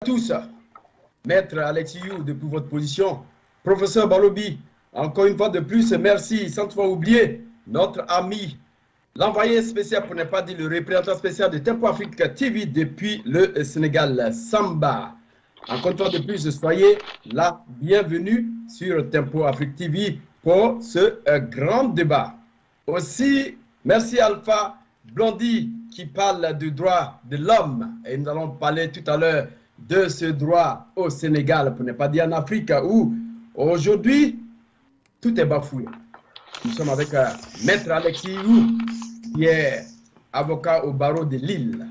Tous, Maître Alexiou, depuis votre position, Professeur Balobi, encore une fois de plus, merci, sans toutefois oublier notre ami, l'envoyé spécial, pour ne pas dire le représentant spécial de Tempo Afrique TV depuis le Sénégal, Samba. Encore une fois de plus, soyez la bienvenue sur Tempo Afrique TV pour ce grand débat. Aussi, merci Alpha Blondy qui parle du droit de l'homme, et nous allons parler tout à l'heure de ce droit au Sénégal, pour ne pas dire en Afrique, où aujourd'hui, tout est bafoué. Nous sommes avec Maître Alexiou, qui est avocat au barreau de Lille.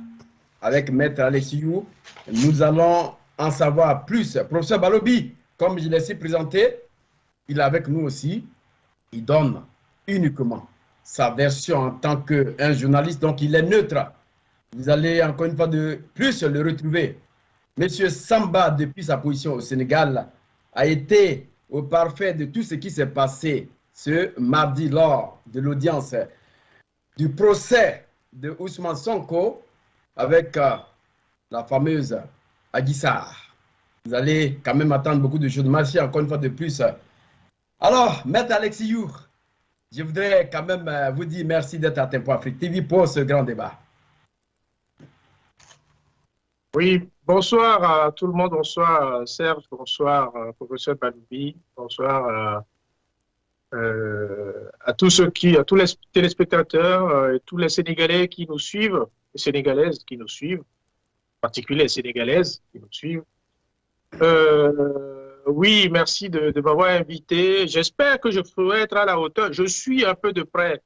Avec Maître Alexiou, nous allons en savoir plus. Professeur Balobi, comme je l'ai si présenté, il est avec nous aussi. Il donne uniquement sa version en tant qu'un journaliste, donc il est neutre. Vous allez encore une fois de plus le retrouver. Monsieur Samba, depuis sa position au Sénégal, a été au parfait de tout ce qui s'est passé ce mardi lors de l'audience du procès de Ousmane Sonko avec la fameuse Adji Sarr. Vous allez quand même attendre beaucoup de choses. Merci encore une fois de plus. Alors, Maître Alexiou, je voudrais quand même vous dire merci d'être à Tempo Afrique TV pour ce grand débat. Oui, bonsoir à tout le monde, bonsoir Serge, bonsoir professeur Balobi, bonsoir à tous les téléspectateurs et tous les Sénégalais qui nous suivent, les Sénégalaises qui nous suivent, en particulier les Sénégalaises qui nous suivent. Oui, merci de m'avoir invité. J'espère que je pourrai être à la hauteur. Je suis un peu de près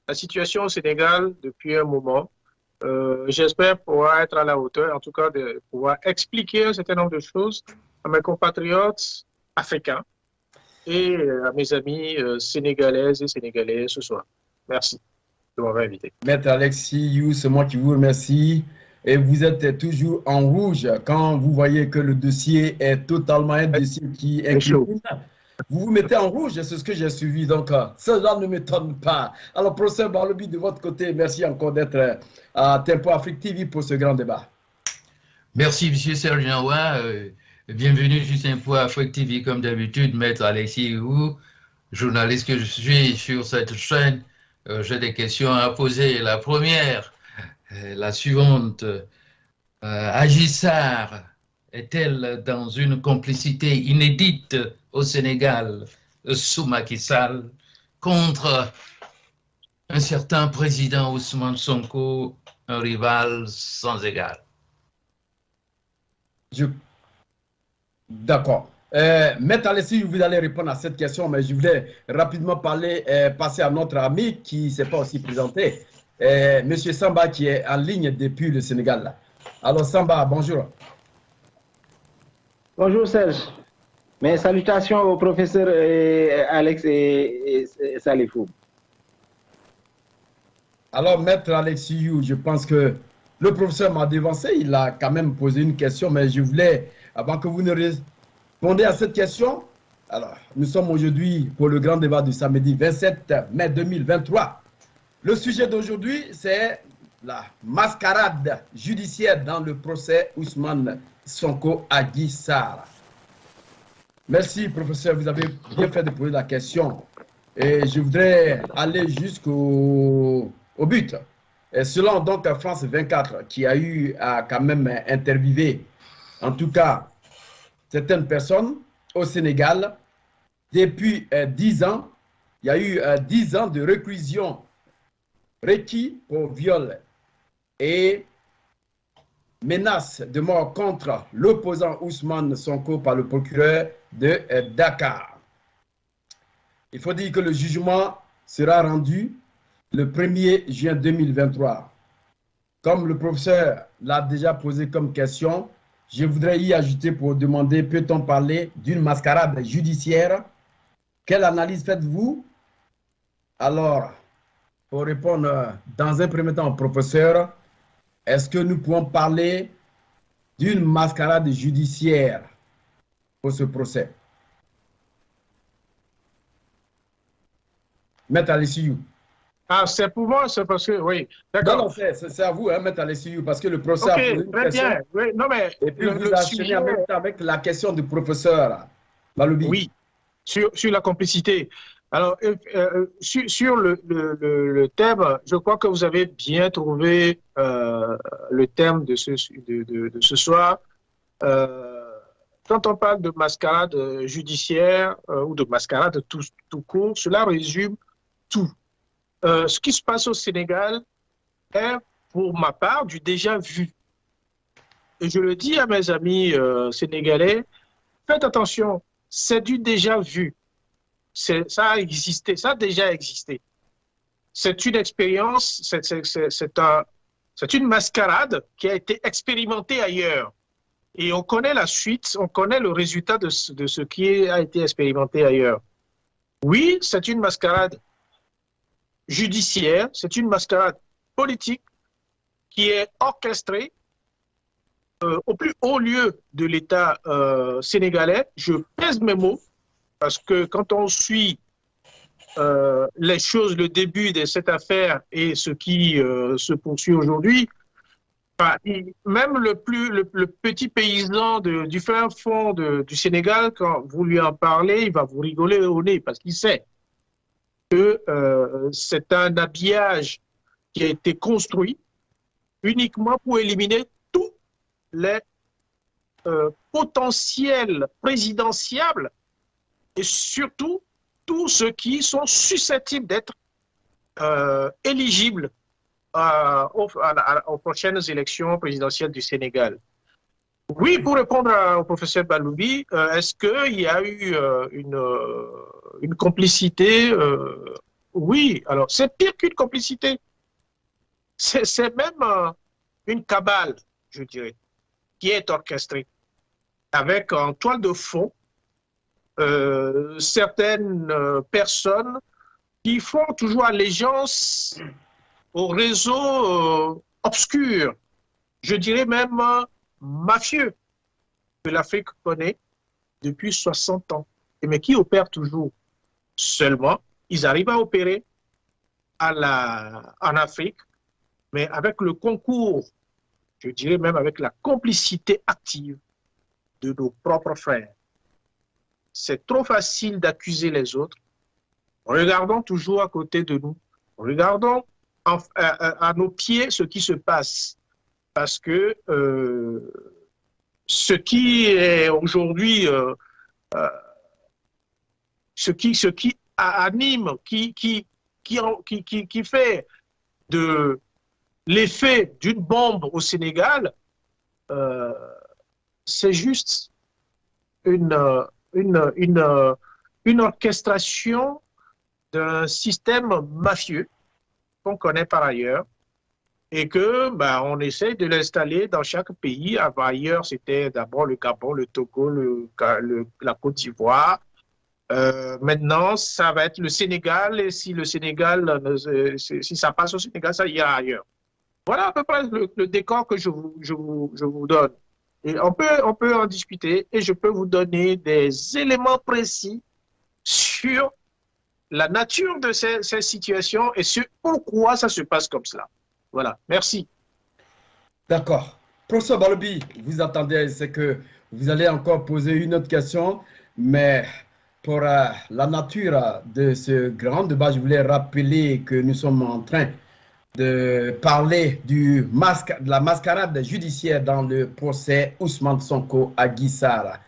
la situation au Sénégal depuis un moment. J'espère pouvoir être à la hauteur, en tout cas de pouvoir expliquer un certain nombre de choses à mes compatriotes africains et à mes amis sénégalaises et sénégalais ce soir. Merci de m'avoir invité. Maître Alexiou, c'est moi qui vous remercie. Et vous êtes toujours en rouge quand vous voyez que le dossier est totalement un dossier qui incline. Vous vous mettez en rouge, c'est ce que j'ai suivi, donc cela ne m'étonne pas. Alors, professeur Balobi, de votre côté, merci encore d'être à Tempo Afrique TV pour ce grand débat. Merci, M. Serge Njawa. Bienvenue sur Tempo Afrique TV, comme d'habitude, Maître Alexiou, journaliste que je suis sur cette chaîne. J'ai des questions à poser. La première, la suivante, Adji Sarr est-elle dans une complicité inédite au Sénégal sous Macky Sall contre un certain président Ousmane Sonko, un rival sans égal? D'accord. Maître Alexiou, vous allez répondre à cette question, mais je voulais rapidement passer à notre ami qui ne s'est pas aussi présenté, Monsieur Samba, qui est en ligne depuis le Sénégal. Alors Samba, bonjour. Bonjour Serge. Mes salutations au professeur Alex et Salifou. Alors, Maître Alexiou, je pense que le professeur m'a devancé. Il a quand même posé une question, mais je voulais, avant que vous ne répondiez à cette question, alors, nous sommes aujourd'hui pour le grand débat du samedi 27 mai 2023. Le sujet d'aujourd'hui, c'est la mascarade judiciaire dans le procès Ousmane Sonko Adji Sarr. Merci, professeur. Vous avez bien fait de poser la question. Et je voudrais aller jusqu'au but. Et selon donc France 24, qui a eu à quand même interviewer, en tout cas, certaines personnes au Sénégal, depuis 10 ans, il y a eu 10 ans de réclusion requis pour viol et menace de mort contre l'opposant Ousmane Sonko par le procureur de Dakar. Il faut dire que le jugement sera rendu le 1er juin 2023. Comme le professeur l'a déjà posé comme question, je voudrais y ajouter pour demander, peut-on parler d'une mascarade judiciaire? Quelle analyse faites-vous? Alors, pour répondre dans un premier temps au professeur, est-ce que nous pouvons parler d'une mascarade judiciaire pour ce procès? Maître Alexiou. Ah, c'est pour moi, c'est parce que, oui, Non, d'accord. non, c'est à vous, hein, Maître Alessiou, parce que le professeur a posé Ok, une très question. bien. Oui, non, mais Et puis, vous le enchaînez sujet, en même temps avec la question du professeur Baloubi. oui, sur la complicité. Alors, sur le thème, je crois que vous avez bien trouvé le thème de de ce soir. Euh, Quand on parle de mascarade judiciaire ou de mascarade tout court, cela résume tout. Ce qui se passe au Sénégal est, pour ma part, du déjà vu. Et je le dis à mes amis sénégalais, faites attention, c'est du déjà vu. Ça a existé, ça a déjà existé. C'est une expérience, c'est une mascarade qui a été expérimentée ailleurs. Et on connaît la suite, on connaît le résultat de ce qui a été expérimenté ailleurs. Oui, c'est une mascarade judiciaire, c'est une mascarade politique qui est orchestrée au plus haut lieu de l'État sénégalais. Je pèse mes mots parce que quand on suit les choses, le début de cette affaire et ce qui se poursuit aujourd'hui, même le petit paysan du fin fond du Sénégal, quand vous lui en parlez, il va vous rigoler au nez parce qu'il sait que c'est un habillage qui a été construit uniquement pour éliminer tous les potentiels présidentiables et surtout tous ceux qui sont susceptibles d'être éligibles aux prochaines élections présidentielles du Sénégal. Oui, pour répondre au professeur Baloubi, est-ce qu'il y a eu une complicité? Oui, alors c'est pire qu'une complicité. C'est même une cabale, je dirais, qui est orchestrée, avec en toile de fond certaines personnes qui font toujours allégeance au réseau obscur, je dirais même mafieux, que l'Afrique connaît depuis 60 ans, mais qui opèrent toujours. Seulement, ils arrivent à opérer en Afrique, mais avec le concours, je dirais même avec la complicité active de nos propres frères. C'est trop facile d'accuser les autres. Regardons toujours à côté de nous. Regardons à nos pieds ce qui se passe. Parce que ce qui est aujourd'hui, ce qui anime, qui fait de l'effet d'une bombe au Sénégal, c'est juste une orchestration d'un système mafieux qu'on connaît par ailleurs et que on essaye de l'installer dans chaque pays. Ailleurs, c'était d'abord le Gabon, le Togo, la Côte d'Ivoire. Maintenant, ça va être le Sénégal et si le Sénégal, si ça passe au Sénégal, ça ira ailleurs. Voilà à peu près le décor que je vous donne. Et on peut en discuter et je peux vous donner des éléments précis sur la nature de ces situations et sur pourquoi ça se passe comme cela. Voilà, merci. D'accord. Professeur Baloubi, vous attendez, c'est que vous allez encore poser une autre question, mais pour la nature de ce grand débat, je voulais rappeler que nous sommes en train de parler de la mascarade judiciaire dans le procès Ousmane Sonko à Guissara.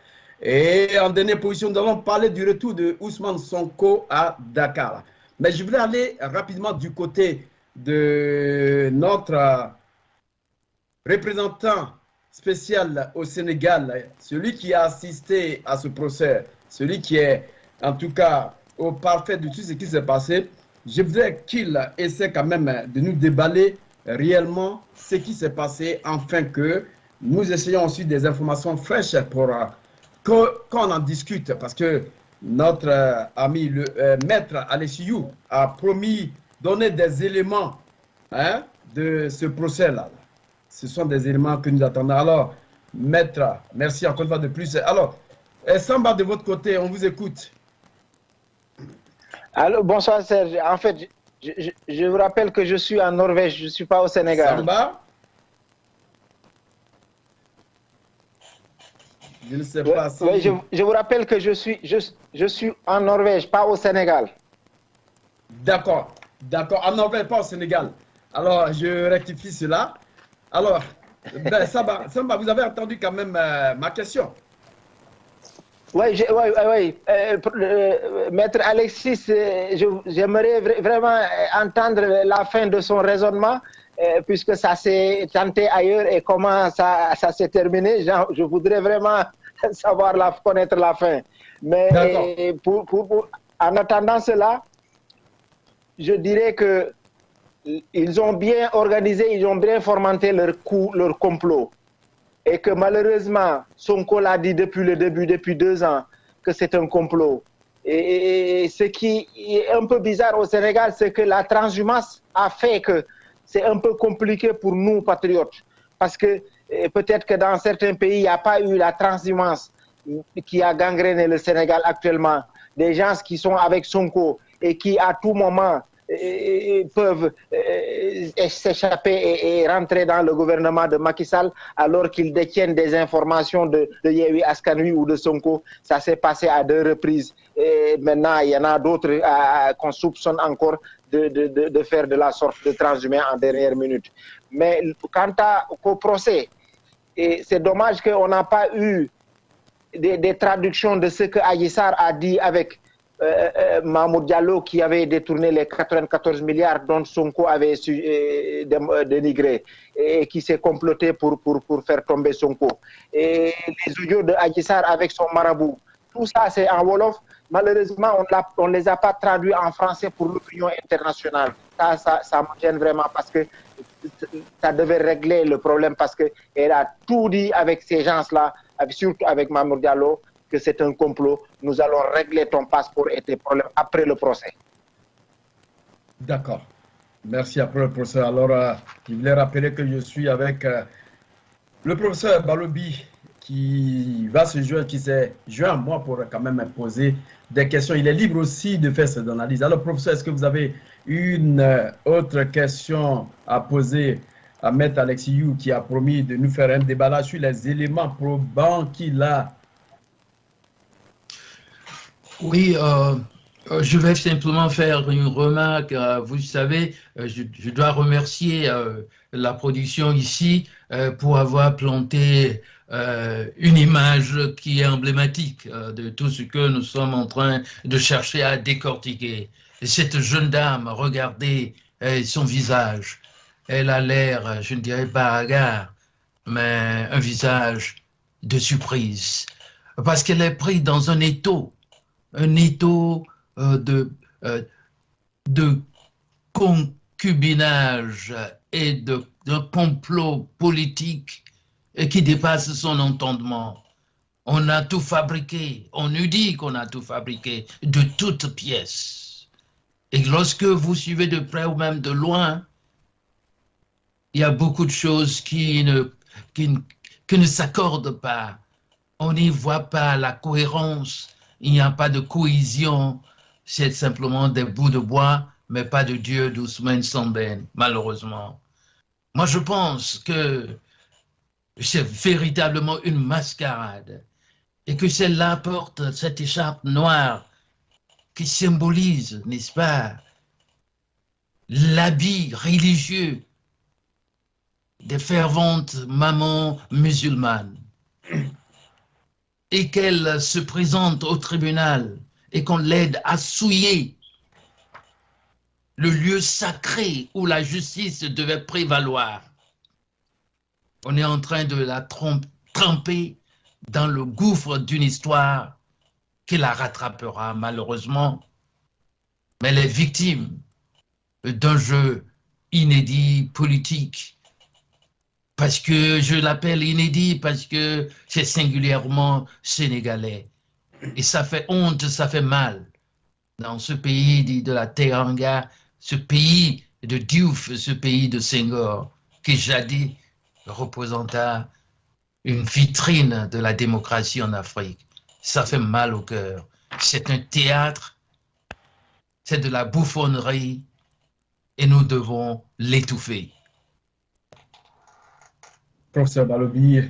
Et en dernière position, nous allons parler du retour de Ousmane Sonko à Dakar. Mais je voulais aller rapidement du côté de notre représentant spécial au Sénégal, celui qui a assisté à ce procès, celui qui est en tout cas au parfait de tout ce qui s'est passé. Je voudrais qu'il essaie quand même de nous déballer réellement ce qui s'est passé, afin que nous essayons ensuite des informations fraîches pour qu'on en discute, parce que notre ami le maître Alessiou a promis donner des éléments de ce procès-là. Ce sont des éléments que nous attendons. Alors, maître, merci encore une fois de plus. Alors, Samba, de votre côté, on vous écoute. Alors, bonsoir Serge. En fait, Je vous rappelle que je suis en Norvège, je ne suis pas au Sénégal. Samba? Je ne sais pas si... Oui, je vous rappelle que je suis en Norvège, pas au Sénégal. D'accord, d'accord. En Norvège, pas au Sénégal. Alors, je rectifie cela. Alors, ben, Samba, vous avez entendu quand même ma question. Oui, Maître Alexis, j'aimerais vraiment entendre la fin de son raisonnement, puisque ça s'est tenté ailleurs et comment ça s'est terminé. Je voudrais vraiment connaître la fin. Mais en attendant cela, je dirais que ils ont bien organisé, ils ont bien fomenté leur complot. Et que malheureusement, Sonko l'a dit depuis le début, depuis 2 ans, que c'est un complot. Et ce qui est un peu bizarre au Sénégal, c'est que la transhumance a fait que c'est un peu compliqué pour nous, patriotes. Parce que peut-être que dans certains pays, il n'y a pas eu la transhumance qui a gangréné le Sénégal actuellement. Des gens qui sont avec Sonko et qui, à tout moment, peuvent s'échapper et rentrer dans le gouvernement de Macky Sall alors qu'ils détiennent des informations de Yewwi Askan Wi ou de Sonko. Ça s'est passé à 2 reprises. Et maintenant, il y en a d'autres qu'on soupçonne encore de faire de la sorte de transhumé en dernière minute. Mais quant au procès, c'est dommage qu'on n'a pas eu des traductions de ce que Adji Sarr a dit avec Mamour Diallo qui avait détourné les 94 milliards dont Sonko avait dénigré et qui s'est comploté pour faire tomber Sonko. Et les audios de Adji Sarr avec son marabout, tout ça c'est en Wolof. Malheureusement, on ne les a pas traduits en français pour l'opinion internationale. Ça me gêne vraiment parce que ça devait régler le problème parce qu'elle a tout dit avec ces gens-là, surtout avec Mamour Diallo, que c'est un complot. Nous allons régler ton passeport et tes problèmes après le procès. D'accord. Merci après le procès. Alors, je voulais rappeler que je suis avec le professeur Balobi qui va se joindre, qui s'est joint à moi pour quand même poser des questions. Il est libre aussi de faire ses analyses. Alors, professeur, est-ce que vous avez une autre question à poser à Maître Alexis You qui a promis de nous faire un débat là sur les éléments probants qu'il a? Oui, je vais simplement faire une remarque. Vous savez, je dois remercier la production ici pour avoir planté une image qui est emblématique de tout ce que nous sommes en train de chercher à décortiquer. Et cette jeune dame, regardez son visage. Elle a l'air, je ne dirais pas hagard, mais un visage de surprise. Parce qu'elle est prise dans un étau de concubinage et d'un complot politique qui dépasse son entendement. On a tout fabriqué, on nous dit qu'on a tout fabriqué de toutes pièces. Et lorsque vous suivez de près ou même de loin, il y a beaucoup de choses qui ne s'accordent pas. On n'y voit pas la cohérence. Il n'y a pas de cohésion, c'est simplement des bouts de bois, mais pas de Dieu d'Ousmane Sembène, malheureusement. Moi, je pense que c'est véritablement une mascarade et que celle-là porte cette écharpe noire qui symbolise, n'est-ce pas, l'habit religieux des ferventes mamans musulmanes. Et qu'elle se présente au tribunal et qu'on l'aide à souiller le lieu sacré où la justice devait prévaloir. On est en train de la tremper dans le gouffre d'une histoire qui la rattrapera malheureusement. Mais elle est victime d'un jeu inédit politique. Parce que je l'appelle inédit, parce que c'est singulièrement sénégalais. Et ça fait honte, ça fait mal. Dans ce pays dit de la Teranga, ce pays de Diouf, ce pays de Senghor, qui jadis représenta une vitrine de la démocratie en Afrique. Ça fait mal au cœur. C'est un théâtre, c'est de la bouffonnerie, et nous devons l'étouffer. Professeur Balobi,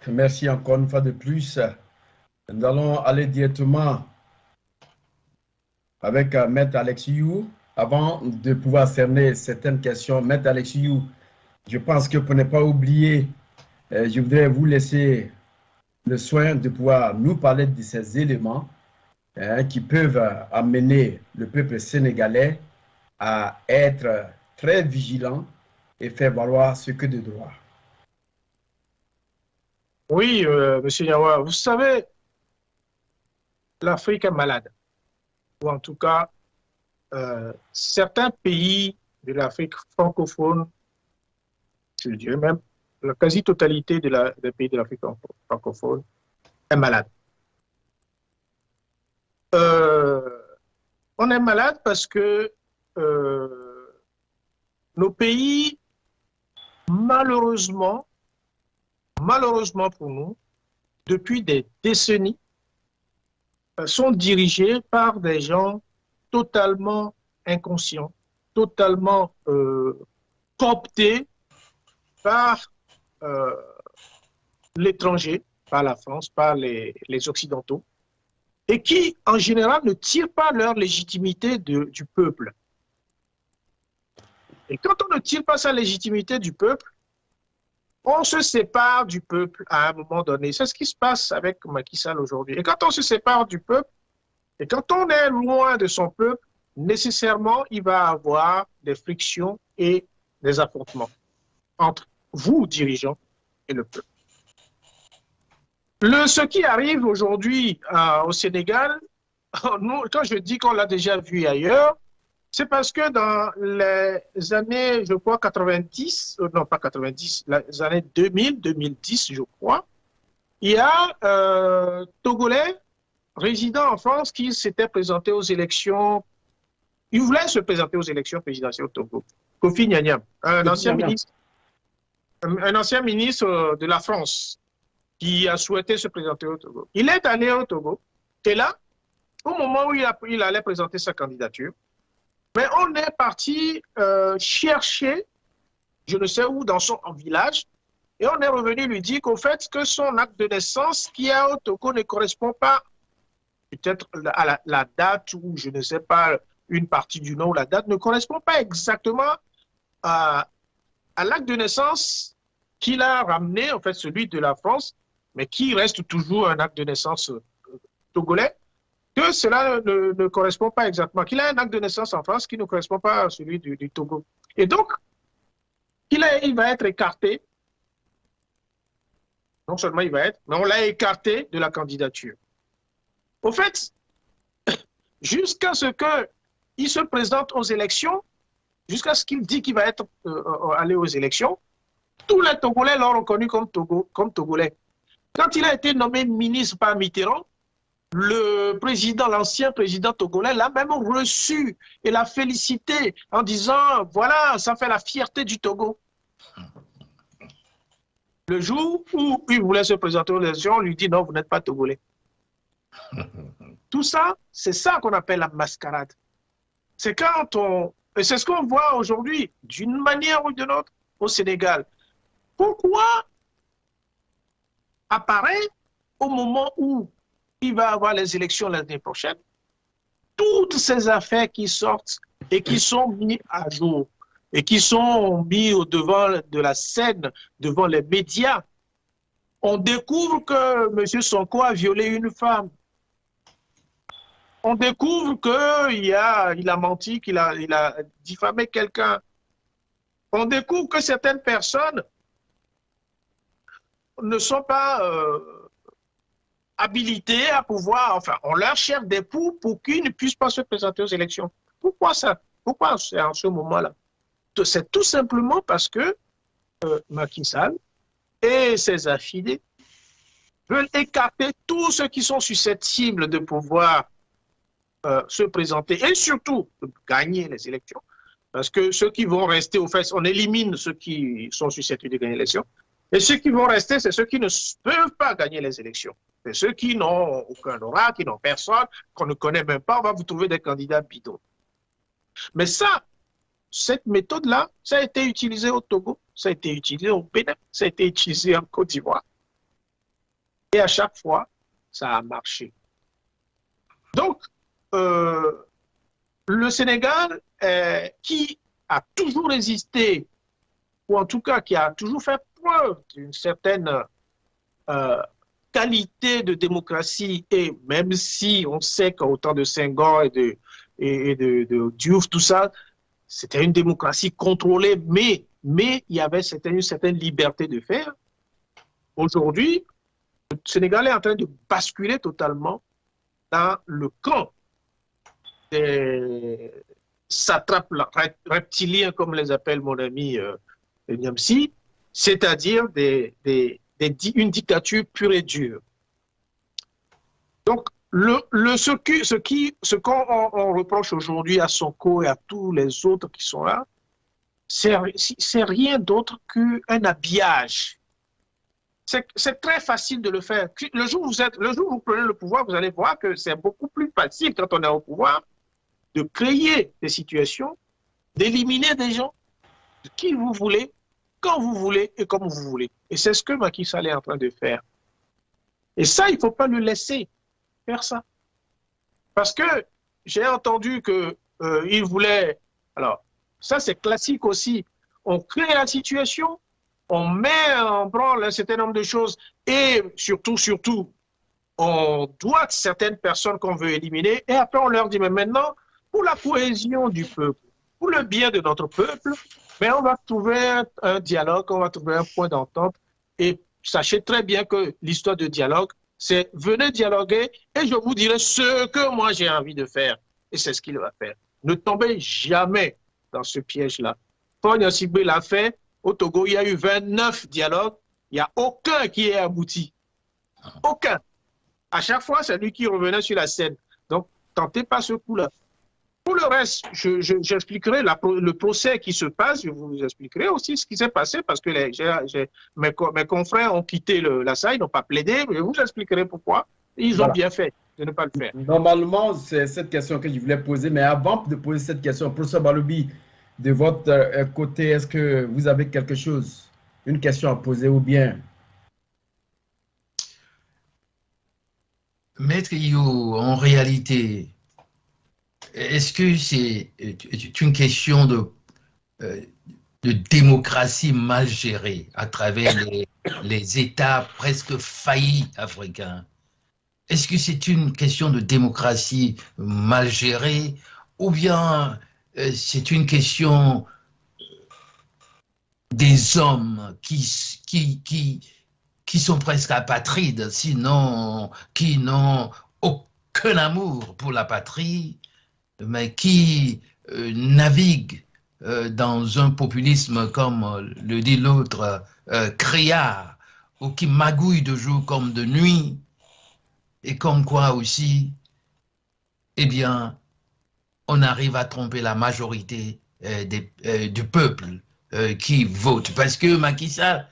merci encore une fois de plus. Nous allons aller directement avec Maître Alexiou avant de pouvoir cerner certaines questions. Maître Alexiou, je pense que pour ne pas oublier, je voudrais vous laisser le soin de pouvoir nous parler de ces éléments qui peuvent amener le peuple sénégalais à être très vigilant et faire valoir ce que de droit. Oui, Monsieur Nyawa, vous savez, l'Afrique est malade. Ou en tout cas, certains pays de l'Afrique francophone, je dirais même, la quasi-totalité des pays de l'Afrique francophone est malade. On est malade parce que nos pays, malheureusement pour nous, depuis des décennies, sont dirigés par des gens totalement inconscients, totalement cooptés par l'étranger, par la France, par les Occidentaux, et qui, en général, ne tirent pas leur légitimité du peuple. Et quand on ne tire pas sa légitimité du peuple, on se sépare du peuple à un moment donné. C'est ce qui se passe avec Macky Sall aujourd'hui. Et quand on se sépare du peuple, et quand on est loin de son peuple, nécessairement, il va avoir des frictions et des affrontements entre vous, dirigeants, et le peuple. Ce qui arrive aujourd'hui au Sénégal, quand je dis qu'on l'a déjà vu ailleurs, c'est parce que dans les années, je crois, 90, non pas 90, les années 2000, 2010, je crois, il y a Togolais résident en France qui s'était présenté aux élections, il voulait se présenter aux élections présidentielles au Togo. Kofi Nyanyam, un ancien ministre de la France qui a souhaité se présenter au Togo. Il est allé au Togo, et là, au moment où il allait présenter sa candidature, mais on est parti chercher, je ne sais où, dans son village, et on est revenu lui dire qu'au fait que son acte de naissance qui est au Togo ne correspond pas peut-être à la date ou je ne sais pas, une partie du nom ou la date ne correspond pas exactement à l'acte de naissance qu'il a ramené, en fait celui de la France, mais qui reste toujours un acte de naissance togolais, que cela ne correspond pas exactement, qu'il a un acte de naissance en France qui ne correspond pas à celui du Togo. Et donc, il va être écarté, non seulement il va être, mais on l'a écarté de la candidature. Au fait, jusqu'à ce qu'il se présente aux élections, jusqu'à ce qu'il dit qu'il va aller aux élections, tous les Togolais l'ont reconnu comme Togolais. Quand il a été nommé ministre par Mitterrand, l'ancien président togolais l'a même reçu et l'a félicité en disant « Voilà, ça fait la fierté du Togo ». Le jour où il voulait se présenter aux élections, on lui dit « Non, vous n'êtes pas Togolais ». Tout ça, c'est ça qu'on appelle la mascarade. C'est et c'est ce qu'on voit aujourd'hui, d'une manière ou d'une autre, au Sénégal. Pourquoi apparaît au moment où il va y avoir les élections l'année prochaine, toutes ces affaires qui sortent et qui sont mises à jour et qui sont mises au devant de la scène, devant les médias, on découvre que M. Sonko a violé une femme. On découvre qu'il a menti, qu'il a diffamé quelqu'un. On découvre que certaines personnes ne sont pas habilitées à pouvoir, enfin, on leur cherche des poux pour qu'ils ne puissent pas se présenter aux élections. Pourquoi ça? Pourquoi c'est en ce moment-là? C'est tout simplement parce que Macky Sall et ses affidés veulent écarter tous ceux qui sont susceptibles de pouvoir se présenter et surtout gagner les élections. Parce que ceux qui vont rester, au fait, on élimine ceux qui sont susceptibles de gagner les élections. Et ceux qui vont rester, c'est ceux qui ne peuvent pas gagner les élections. C'est ceux qui n'ont aucun aura, qui n'ont personne, qu'on ne connaît même pas. On va vous trouver des candidats bidons. Mais ça, cette méthode-là, ça a été utilisé au Togo, ça a été utilisé au Bénin, ça a été utilisé en Côte d'Ivoire. Et à chaque fois, ça a marché. Donc, le Sénégal, qui a toujours résisté, ou en tout cas qui a toujours fait preuve d'une certaine qualité de démocratie, et même si on sait qu'au temps de Senghor et de Diouf, tout ça, c'était une démocratie contrôlée, mais il y avait une certaine liberté de faire. Aujourd'hui, le Sénégal est en train de basculer totalement dans le camp des satrapes reptiliens, comme les appelle mon ami Niamsi, c'est-à-dire une dictature pure et dure. Donc, ce qu'on reproche aujourd'hui à Sonko et à tous les autres qui sont là, c'est rien d'autre qu'un habillage. C'est très facile de le faire. Le jour où vous prenez le pouvoir, vous allez voir que c'est beaucoup plus facile quand on est au pouvoir de créer des situations, d'éliminer des gens, de qui vous voulez, quand vous voulez et comme vous voulez. Et c'est ce que Macky Sall est en train de faire. Et ça, il ne faut pas le laisser faire ça. Parce que j'ai entendu qu'il voulait... Alors, ça c'est classique aussi. On crée la situation, on prend un certain nombre de choses et surtout, on doit certaines personnes qu'on veut éliminer et après on leur dit, mais maintenant, pour la cohésion du peuple, pour le bien de notre peuple, mais on va trouver un dialogue, on va trouver un point d'entente et sachez très bien que l'histoire de dialogue, c'est venez dialoguer et je vous dirai ce que moi j'ai envie de faire. Et c'est ce qu'il va faire. Ne tombez jamais dans ce piège-là. Paul Gnassingbé l'a fait. Au Togo, il y a eu 29 dialogues. Il n'y a aucun qui est abouti. Aucun. À chaque fois, c'est lui qui revenait sur la scène. Donc, tentez pas ce coup-là. Pour le reste, j'expliquerai le procès qui se passe. Je vous expliquerai aussi ce qui s'est passé parce que mes confrères ont quitté la salle, ils n'ont pas plaidé. Je vous expliquerai pourquoi. Ils ont bien fait de ne pas le faire. Normalement, c'est cette question que je voulais poser. Mais avant de poser cette question, professeur Balobi, de votre côté, est-ce que vous avez quelque chose, une question à poser ou bien? Maître Io, en réalité, est-ce que c'est une question de démocratie mal gérée à travers les États presque faillis africains? Est-ce que c'est une question de démocratie mal gérée ou bien c'est une question des hommes qui sont presque apatrides, sinon qui n'ont aucun amour pour la patrie, mais qui naviguent dans un populisme, comme le dit l'autre, criard, ou qui magouillent de jour comme de nuit, et comme quoi aussi, eh bien, on arrive à tromper la majorité du peuple qui vote. Parce que Macky Sall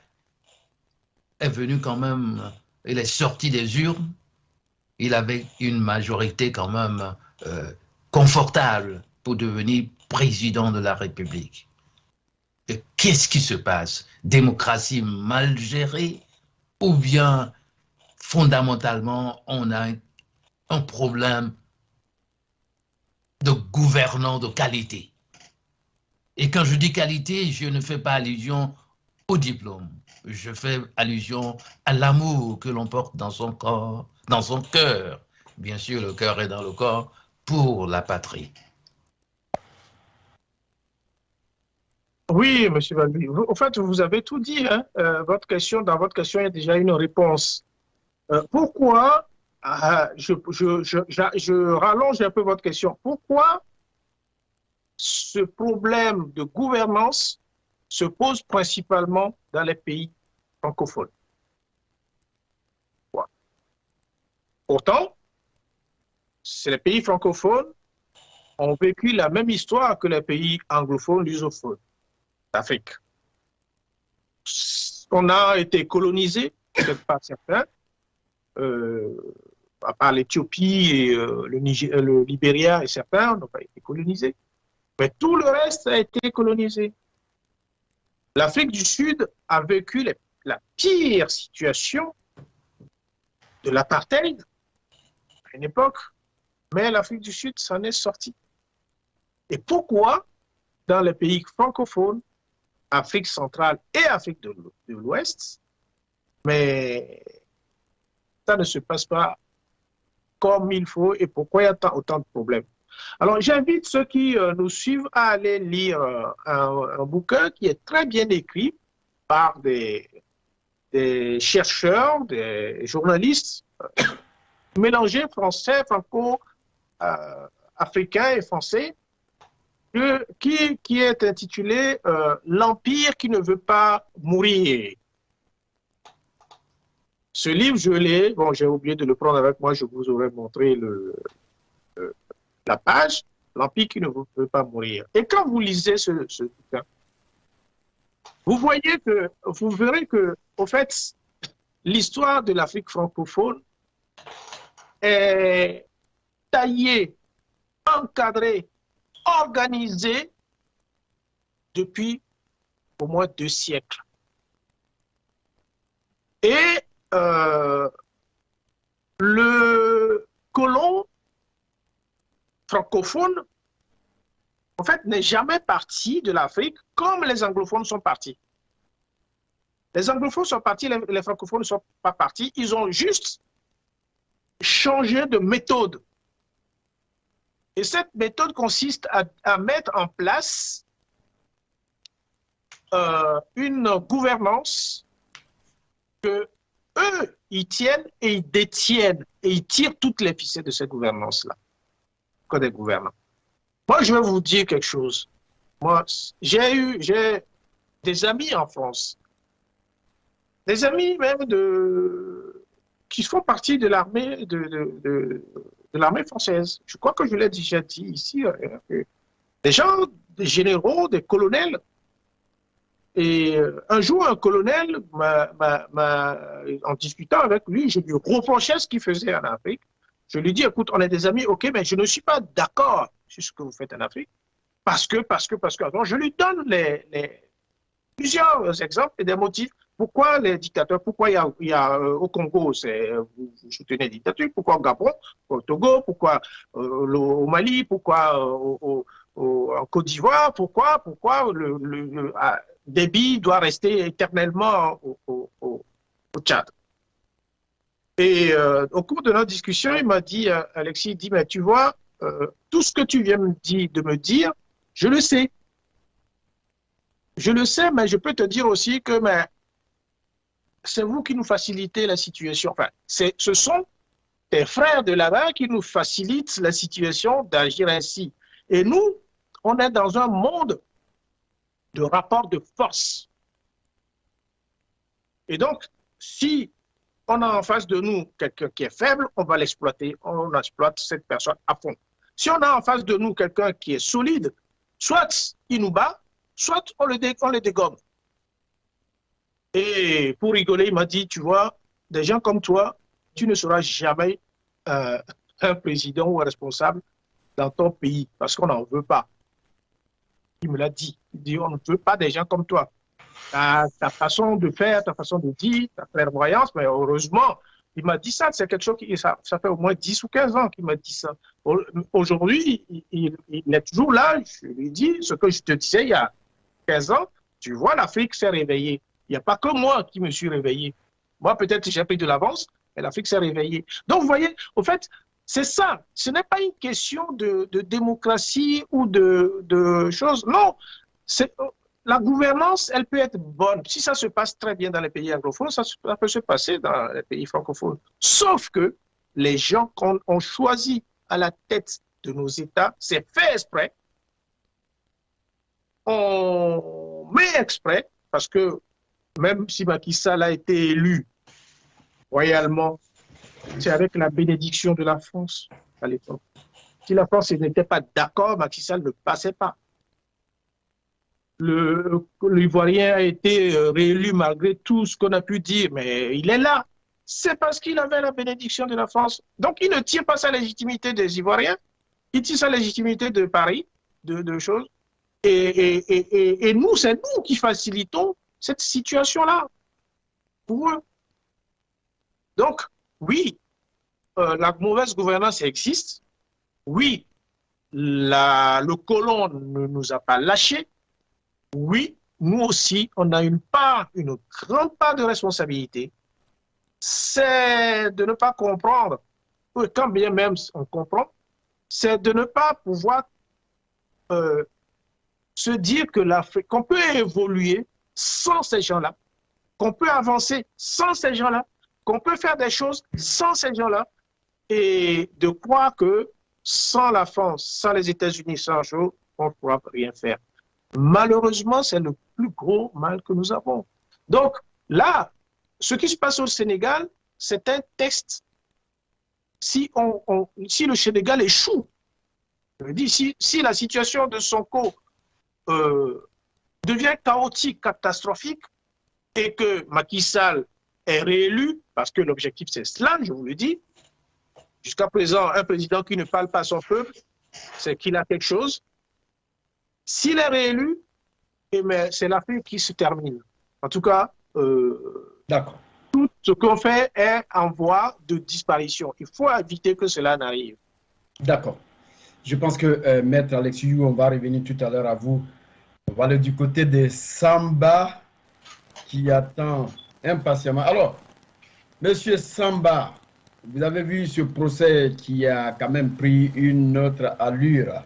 est venu quand même, il est sorti des urnes, il avait une majorité quand même confortable pour devenir président de la République. Qu'est-ce qui se passe? Démocratie mal gérée ou bien fondamentalement on a un problème de gouvernants de qualité? Et quand je dis qualité, je ne fais pas allusion au diplôme. Je fais allusion à l'amour que l'on porte dans son corps, dans son cœur. Bien sûr, le cœur est dans le corps pour la patrie. Oui, M. Balbi. En fait, vous avez tout dit. Hein? Dans votre question, il y a déjà une réponse. Pourquoi, je rallonge un peu votre question, pourquoi ce problème de gouvernance se pose principalement dans les pays francophones? Pourtant, les pays francophones ont vécu la même histoire que les pays anglophones, lusophones d'Afrique. On a été colonisé, peut-être pas certains, à part l'Éthiopie et le Libéria et certains n'ont pas été colonisés. Mais tout le reste a été colonisé. L'Afrique du Sud a vécu la pire situation de l'apartheid à une époque, mais l'Afrique du Sud s'en est sortie. Et pourquoi, dans les pays francophones, Afrique centrale et Afrique de l'Ouest, mais ça ne se passe pas comme il faut et pourquoi il y a autant de problèmes? Alors, j'invite ceux qui nous suivent à aller lire un bouquin qui est très bien écrit par des chercheurs, des journalistes mélangés français, franco-africains et français, qui est intitulé L'Empire qui ne veut pas mourir. Ce livre, je l'ai, bon, j'ai oublié de le prendre avec moi, je vous aurais montré la page, L'Empire qui ne veut pas mourir. Et quand vous lisez ce bouquin, vous verrez que, au fait, l'histoire de l'Afrique francophone est taillée, encadrée, organisée depuis au moins 2 siècles. Et le colon francophone, en fait, n'est jamais parti de l'Afrique comme les anglophones sont partis. Les anglophones sont partis, les francophones ne sont pas partis. Ils ont juste changé de méthode. Et cette méthode consiste à mettre en place une gouvernance que eux, ils tiennent et ils détiennent et ils tirent toutes les ficelles de cette gouvernance-là, comme des gouvernants. Moi, je vais vous dire quelque chose. Moi, j'ai des amis en France, des amis même qui font partie de l'armée de l'armée française. Je crois que je l'ai déjà dit ici. Des gens, des généraux, des colonels. Et un jour, un colonel, en discutant avec lui, je lui reprochais ce qu'il faisait en Afrique. Je lui dis, écoute, on est des amis, ok, mais je ne suis pas d'accord sur ce que vous faites en Afrique, parce que. Alors, je lui donne plusieurs exemples et des motifs. Pourquoi les dictateurs, pourquoi il y a au Congo, vous soutenez les dictatures, pourquoi au Gabon, au Togo, pourquoi au Mali, pourquoi en Côte d'Ivoire, pourquoi Déby doit rester éternellement au Tchad. Et au cours de notre discussion, il m'a dit, Alexis, il dit, mais tu vois, tout ce que tu viens de me dire, je le sais. Je le sais, mais je peux te dire aussi que c'est vous qui nous facilitez la situation. Enfin, ce sont tes frères de là-bas qui nous facilitent la situation d'agir ainsi. Et nous, on est dans un monde de rapport de force. Et donc, si on a en face de nous quelqu'un qui est faible, on va l'exploiter, on exploite cette personne à fond. Si on a en face de nous quelqu'un qui est solide, soit il nous bat, soit on le dégomme. Et pour rigoler, il m'a dit, tu vois, des gens comme toi, tu ne seras jamais un président ou un responsable dans ton pays, parce qu'on n'en veut pas. Il me l'a dit. Il dit, on ne veut pas des gens comme toi. Ta façon de faire, ta façon de dire, ta clairvoyance, mais heureusement, il m'a dit ça, c'est quelque chose qui, ça fait au moins 10 ou 15 ans qu'il m'a dit ça. Aujourd'hui, il est toujours là, je lui dis ce que je te disais il y a 15 ans, tu vois, l'Afrique s'est réveillée. Il n'y a pas que moi qui me suis réveillé. Moi, peut-être j'ai pris de l'avance, mais l'Afrique s'est réveillée. Donc, vous voyez, au fait, c'est ça. Ce n'est pas une question de démocratie ou de choses. Non, la gouvernance, elle peut être bonne. Si ça se passe très bien dans les pays anglophones, ça peut se passer dans les pays francophones. Sauf que les gens qu'on ont choisi à la tête de nos États, c'est fait exprès. On met exprès, parce que même si Macky Sall a été élu royalement, c'est avec la bénédiction de la France à l'époque. Si la France n'était pas d'accord, Macky Sall ne passait pas. L'Ivoirien a été réélu malgré tout ce qu'on a pu dire, mais il est là. C'est parce qu'il avait la bénédiction de la France. Donc il ne tire pas sa légitimité des Ivoiriens, il tire sa légitimité de Paris, de choses. Et nous, c'est nous qui facilitons cette situation-là pour eux. Donc, oui, la mauvaise gouvernance existe. Oui, le colon ne nous a pas lâchés. Oui, nous aussi, on a une grande part de responsabilité. C'est de ne pas comprendre, quand bien même on comprend, c'est de ne pas pouvoir se dire que l'Afrique, qu'on peut évoluer sans ces gens-là, qu'on peut avancer sans ces gens-là, qu'on peut faire des choses sans ces gens-là, et de croire que sans la France, sans les États-Unis, sans eux, on ne pourra rien faire. Malheureusement, c'est le plus gros mal que nous avons. Donc là, ce qui se passe au Sénégal, c'est un test. Si le Sénégal échoue, je dis, si la situation de Sonko devient chaotique, catastrophique, et que Macky Sall est réélu, parce que l'objectif c'est cela, je vous le dis, jusqu'à présent, un président qui ne parle pas à son peuple, c'est qu'il a quelque chose. S'il est réélu, c'est l'affaire qui se termine. En tout cas, tout ce qu'on fait est en voie de disparition. Il faut éviter que cela n'arrive. D'accord. Je pense que Maître Alexiou, on va revenir tout à l'heure à vous. On va aller du côté de Samba qui attend impatiemment. Alors, Monsieur Samba, vous avez vu ce procès qui a quand même pris une autre allure.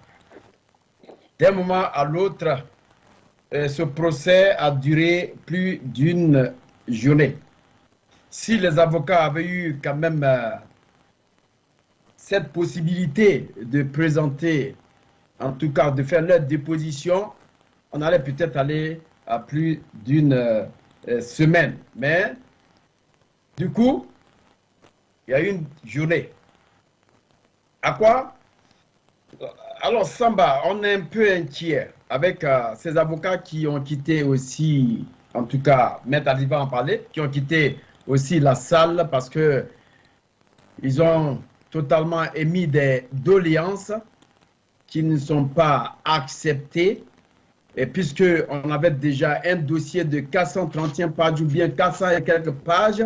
D'un moment à l'autre, ce procès a duré plus d'une journée. Si les avocats avaient eu quand même cette possibilité de présenter, en tout cas de faire leur déposition, on allait peut-être aller à plus d'une semaine. Mais du coup, il y a eu une journée. À quoi? Alors Samba, on est un peu inquiet avec ces avocats qui ont quitté aussi, en tout cas, Maître Ali va en parler, qui ont quitté aussi la salle parce que ils ont totalement émis des doléances qui ne sont pas acceptées. Et puisqu'on avait déjà un dossier de 431 pages ou bien 400 et quelques pages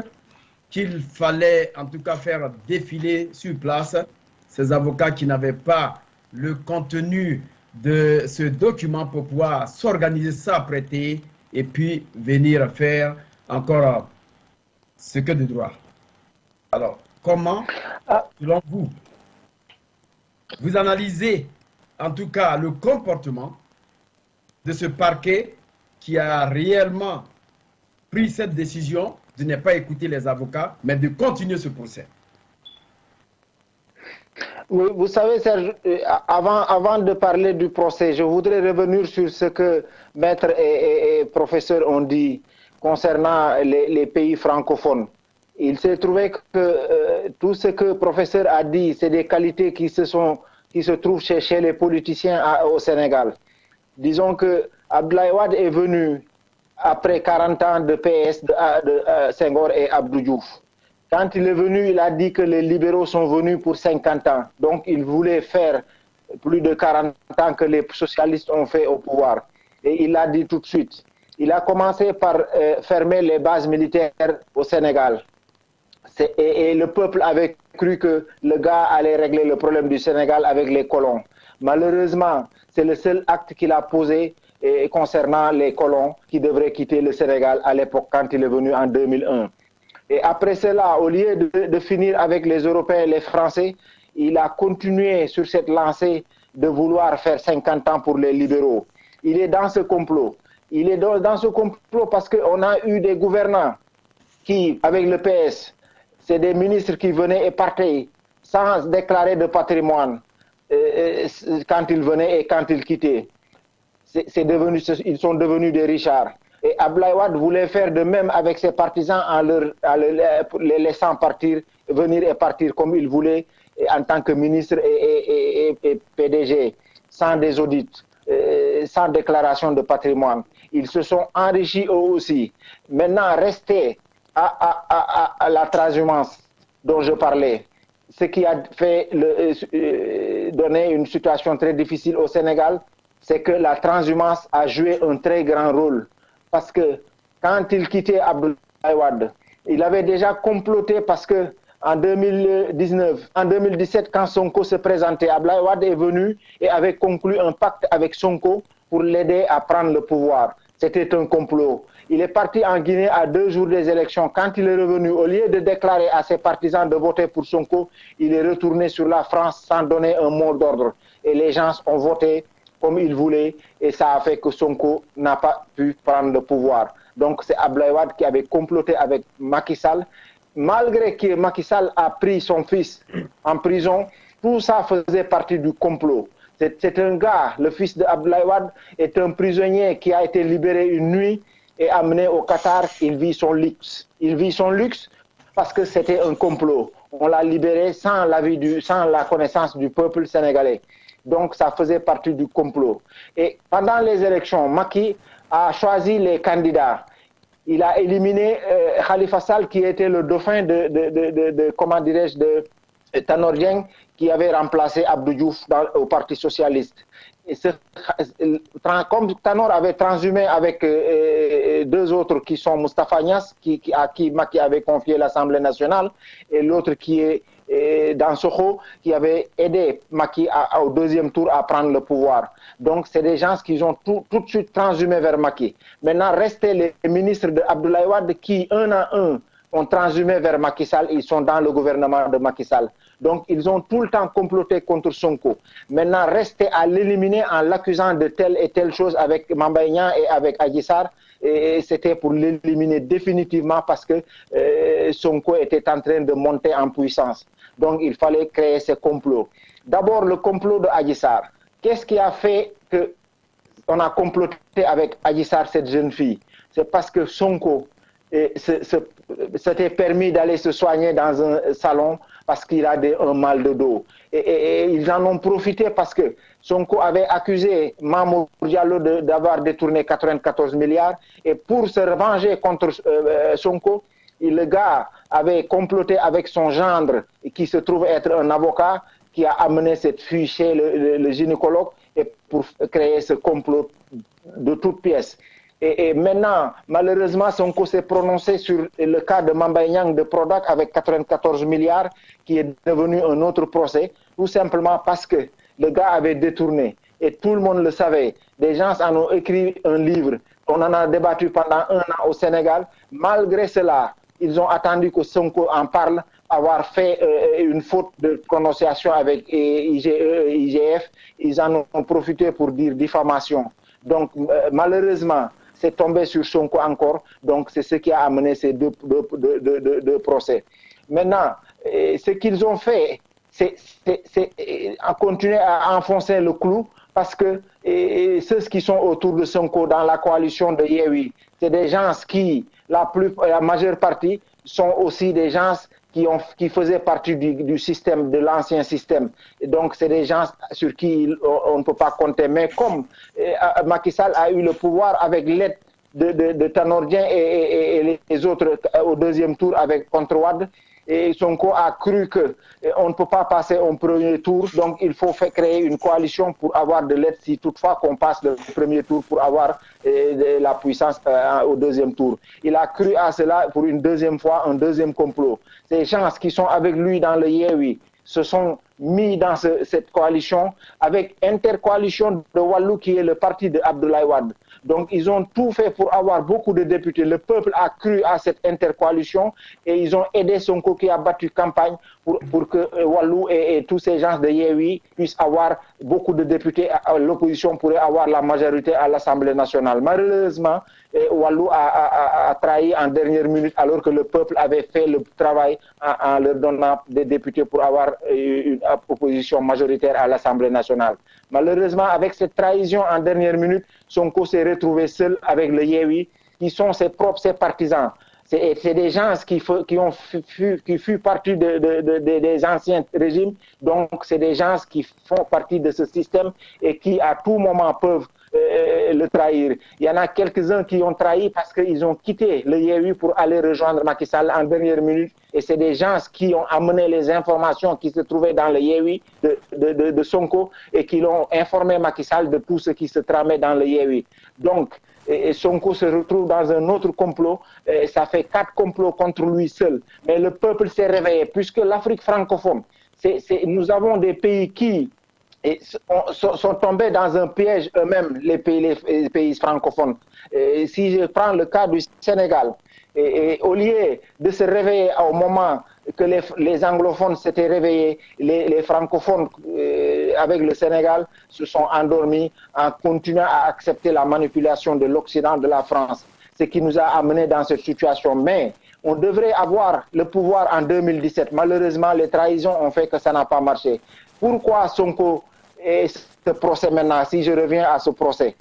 qu'il fallait en tout cas faire défiler sur place, ces avocats qui n'avaient pas le contenu de ce document pour pouvoir s'organiser, s'apprêter et puis venir faire encore ce que de droit. Alors, comment, selon vous, vous analysez en tout cas le comportement de ce parquet qui a réellement pris cette décision de ne pas écouter les avocats, mais de continuer ce procès? Oui, vous savez, Serge, avant de parler du procès, je voudrais revenir sur ce que maître et professeur ont dit concernant les pays francophones. Il s'est trouvé que tout ce que le professeur a dit, c'est des qualités qui se trouvent chez les politiciens au Sénégal. Disons que Abdoulaye Wade est venu après 40 ans de PS de Senghor et Abdou Diouf. Quand il est venu, il a dit que les libéraux sont venus pour 50 ans. Donc, il voulait faire plus de 40 ans que les socialistes ont fait au pouvoir. Et il l'a dit tout de suite. Il a commencé par fermer les bases militaires au Sénégal. Et le peuple avait cru que le gars allait régler le problème du Sénégal avec les colons. Malheureusement, c'est le seul acte qu'il a posé concernant les colons qui devraient quitter le Sénégal à l'époque quand il est venu en 2001. Et après cela, au lieu de finir avec les Européens et les Français, il a continué sur cette lancée de vouloir faire 50 ans pour les libéraux. Il est dans ce complot. Il est dans ce complot parce qu'on a eu des gouvernants qui, avec le PS, c'est des ministres qui venaient et partaient sans déclarer de patrimoine quand ils venaient et quand ils quittaient. Ils sont devenus des richards. Et Abdoulaye Wade voulait faire de même avec ses partisans en les laissant partir, venir et partir comme il voulait en tant que ministre et PDG, sans des audits, sans déclaration de patrimoine. Ils se sont enrichis eux aussi. Maintenant, rester à la transhumance dont je parlais, ce qui a fait donner une situation très difficile au Sénégal, c'est que la transhumance a joué un très grand rôle. Parce que quand il quittait Abdoulaye Wade, il avait déjà comploté parce que en 2017, quand Sonko se présentait, Abdoulaye Wade est venu et avait conclu un pacte avec Sonko pour l'aider à prendre le pouvoir. C'était un complot. Il est parti en Guinée à 2 jours des élections. Quand il est revenu, au lieu de déclarer à ses partisans de voter pour Sonko, il est retourné sur la France sans donner un mot d'ordre. Et les gens ont voté comme ils voulaient et ça a fait que Sonko n'a pas pu prendre le pouvoir. Donc c'est Abdoulaye Wade qui avait comploté avec Macky Sall. Malgré que Macky Sall a pris son fils en prison, tout ça faisait partie du complot. C'est un gars, le fils d'Abdoulaye Wade, est un prisonnier qui a été libéré une nuit et amené au Qatar. Il vit son luxe. Il vit son luxe parce que c'était un complot. On l'a libéré sans la connaissance du peuple sénégalais. Donc ça faisait partie du complot. Et pendant les élections, Macky a choisi les candidats. Il a éliminé Khalifa Sall qui était le dauphin comment dirais-je, de Tanor Dieng qui avait remplacé Abdou Diouf au Parti Socialiste. Et comme Tanor avait transhumé avec 2 autres qui sont Moustapha Niasse, à qui Macky avait confié l'Assemblée nationale, et l'autre qui est Dansokho, qui avait aidé Macky au 2e tour à prendre le pouvoir. Donc c'est des gens qui ont tout de suite transhumé vers Macky. Maintenant, restaient les ministres d'Abdoulaye Wade qui, un à un, ont transhumé vers Macky Sall. Ils sont dans le gouvernement de Macky Sall. Donc ils ont tout le temps comploté contre Sonko. Maintenant, rester à l'éliminer en l'accusant de telle et telle chose avec Mamba Niang et avec Adji Sarr. Et c'était pour l'éliminer définitivement parce que Sonko était en train de monter en puissance. Donc il fallait créer ce complot. D'abord le complot de Adji Sarr. Qu'est-ce qui a fait qu'on a comploté avec Adji Sarr, cette jeune fille? C'est parce que Sonko s'était permis d'aller se soigner dans un salon parce qu'il a un mal de dos. Et ils en ont profité parce que Sonko avait accusé Mamour Diallo d'avoir détourné 94 milliards. Et pour se revenger contre Sonko, le gars avait comploté avec son gendre, qui se trouve être un avocat, qui a amené cette fille chez le gynécologue et pour créer ce complot de toutes pièces. Et maintenant, malheureusement, Sonko s'est prononcé sur le cas de Mamba Niang de Prodac avec 94 milliards, qui est devenu un autre procès, tout simplement parce que le gars avait détourné. Et tout le monde le savait. Des gens en ont écrit un livre. On en a débattu pendant 1 an au Sénégal. Malgré cela, ils ont attendu que Sonko en parle, avoir fait une faute de prononciation avec IGF. Ils en ont profité pour dire diffamation. Donc, malheureusement, c'est tombé sur Sonko encore. Donc, c'est ce qui a amené ces deux procès. Maintenant, ce qu'ils ont fait, c'est continuer à enfoncer le clou parce que ceux qui sont autour de Sonko dans la coalition de Yewwi, c'est des gens qui, la majeure partie, sont aussi des gens qui faisaient partie du système, de l'ancien système. Et donc, c'est des gens sur qui on ne peut pas compter. Mais comme Macky Sall a eu le pouvoir avec l'aide de Tanor Dieng et les autres au 2e tour contre Wade, et Sonko a cru qu'on ne peut pas passer au 1er tour, donc il faut créer une coalition pour avoir de l'aide si toutefois qu'on passe le 1er tour pour avoir la puissance au 2e tour. Il a cru à cela pour une 2e fois, un 2e complot. Ces gens qui sont avec lui dans le Yewwi se sont mis dans cette coalition avec intercoalition de Wallou qui est le parti de Abdoulaye Wade. Donc ils ont tout fait pour avoir beaucoup de députés. Le peuple a cru à cette intercoalition et ils ont aidé Sonko qui a battu campagne pour que Wallou et tous ces gens de Yewwi puissent avoir beaucoup de députés. L'opposition pourrait avoir la majorité à l'Assemblée nationale. Malheureusement, Wallou a trahi en dernière minute alors que le peuple avait fait le travail en leur donnant des députés pour avoir une opposition majoritaire à l'Assemblée nationale. Malheureusement, avec cette trahison en dernière minute, Sonko s'est retrouvé seul avec le Yewwi, qui sont ses partisans. C'est des gens qui font partie des anciens régimes, donc c'est des gens qui font partie de ce système et qui à tout moment peuvent le trahir. Il y en a quelques-uns qui ont trahi parce qu'ils ont quitté le Yewwi pour aller rejoindre Macky Sall en dernière minute. Et c'est des gens qui ont amené les informations qui se trouvaient dans le Yewwi de Sonko et qui l'ont informé Macky Sall de tout ce qui se tramait dans le Yewwi. Donc, Sonko se retrouve dans un autre complot. Ça fait 4 complots contre lui seul. Mais le peuple s'est réveillé puisque l'Afrique francophone, nous avons des pays qui sont tombés dans un piège eux-mêmes, les pays francophones. Si je prends le cas du Sénégal, au lieu de se réveiller au moment que les anglophones s'étaient réveillés, les francophones avec le Sénégal se sont endormis en continuant à accepter la manipulation de l'Occident, de la France, ce qui nous a amenés dans cette situation. Mais on devrait avoir le pouvoir en 2017. Malheureusement, les trahisons ont fait que ça n'a pas marché. Pourquoi Sonko et ce procès maintenant, si je reviens à ce procès?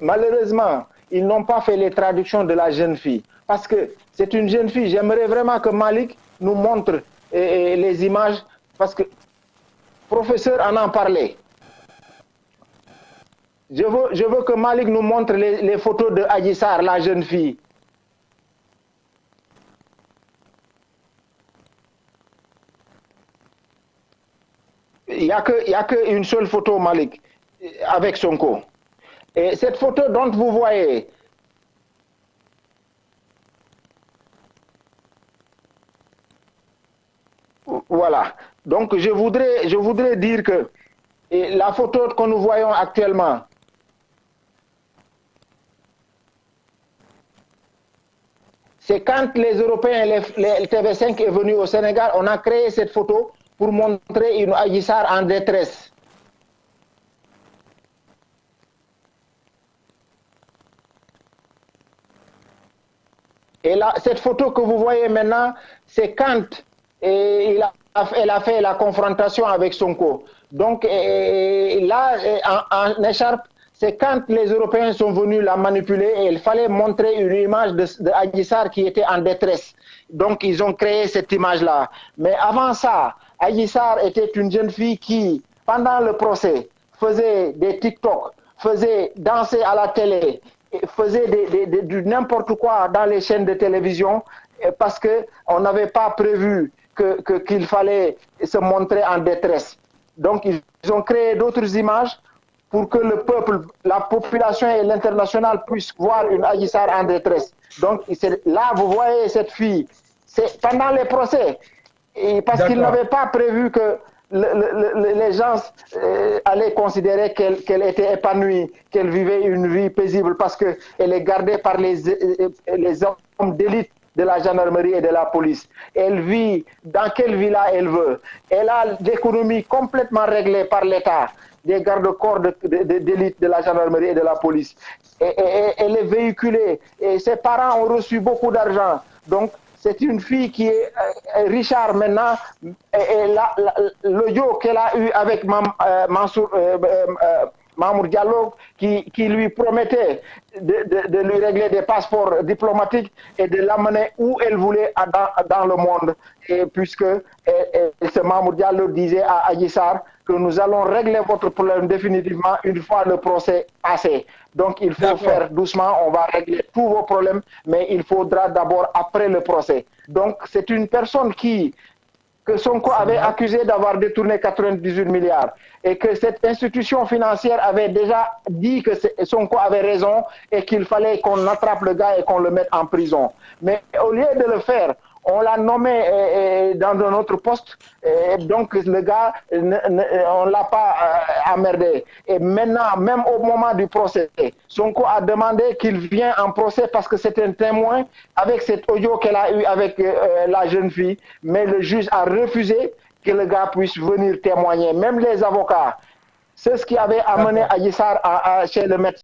Malheureusement, ils n'ont pas fait les traductions de la jeune fille. Parce que c'est une jeune fille. J'aimerais vraiment que Malik nous montre les images. Parce que le professeur en parlait. Je veux que Malik nous montre les photos de Adji Sarr, la jeune fille. Il n'y a qu'une seule photo, Malik, avec Sonko. Et cette photo dont vous voyez, voilà. Donc je voudrais dire que la photo que nous voyons actuellement, c'est quand les Européens, le TV5 est venu au Sénégal, on a créé cette photo pour montrer une Adji Sarr en détresse. Et là, cette photo que vous voyez maintenant, c'est quand elle a fait la confrontation avec Sonko. Donc là, en écharpe, c'est quand les Européens sont venus la manipuler et il fallait montrer une image de Adji Sarr qui était en détresse. Donc ils ont créé cette image-là. Mais avant ça, Adji Sarr était une jeune fille qui, pendant le procès, faisait des TikTok, faisait danser à la télé, faisait du n'importe quoi dans les chaînes de télévision parce qu'on n'avait pas prévu qu'il fallait se montrer en détresse. Donc ils ont créé d'autres images pour que le peuple, la population et l'international puissent voir une Adji Sarr en détresse. Donc là, vous voyez cette fille, c'est pendant les procès, et parce qu'ils n'avaient pas prévu que les gens allaient considérer qu'elle était épanouie, qu'elle vivait une vie paisible parce qu'elle est gardée par les hommes d'élite de la gendarmerie et de la police. Elle vit dans quelle villa elle veut. Elle a l'économie complètement réglée par l'État, des gardes-corps d'élite de la gendarmerie et de la police. Et elle est véhiculée. Et ses parents ont reçu beaucoup d'argent. Donc, c'est une fille qui est Richard maintenant. Et l'audio qu'elle a eu avec Mamour Diallo qui lui promettait de lui régler des passeports diplomatiques et de l'amener où elle voulait dans le monde. Et puisque ce Mamour Diallo disait à Adji Sarr que nous allons régler votre problème définitivement une fois le procès passé. Donc il faut faire doucement, on va régler tous vos problèmes, mais il faudra d'abord après le procès. Donc c'est une personne que Sonko avait accusé d'avoir détourné 98 milliards et que cette institution financière avait déjà dit que Sonko avait raison et qu'il fallait qu'on attrape le gars et qu'on le mette en prison. Mais au lieu de le faire, on l'a nommé dans un autre poste, donc le gars, on ne l'a pas emmerdé. Et maintenant, même au moment du procès, Sonko a demandé qu'il vienne en procès parce que c'est un témoin avec cet audio qu'elle a eu avec la jeune fille, mais le juge a refusé que le gars puisse venir témoigner. Même les avocats, c'est ce qui avait amené Adji Sarr chez le médecin.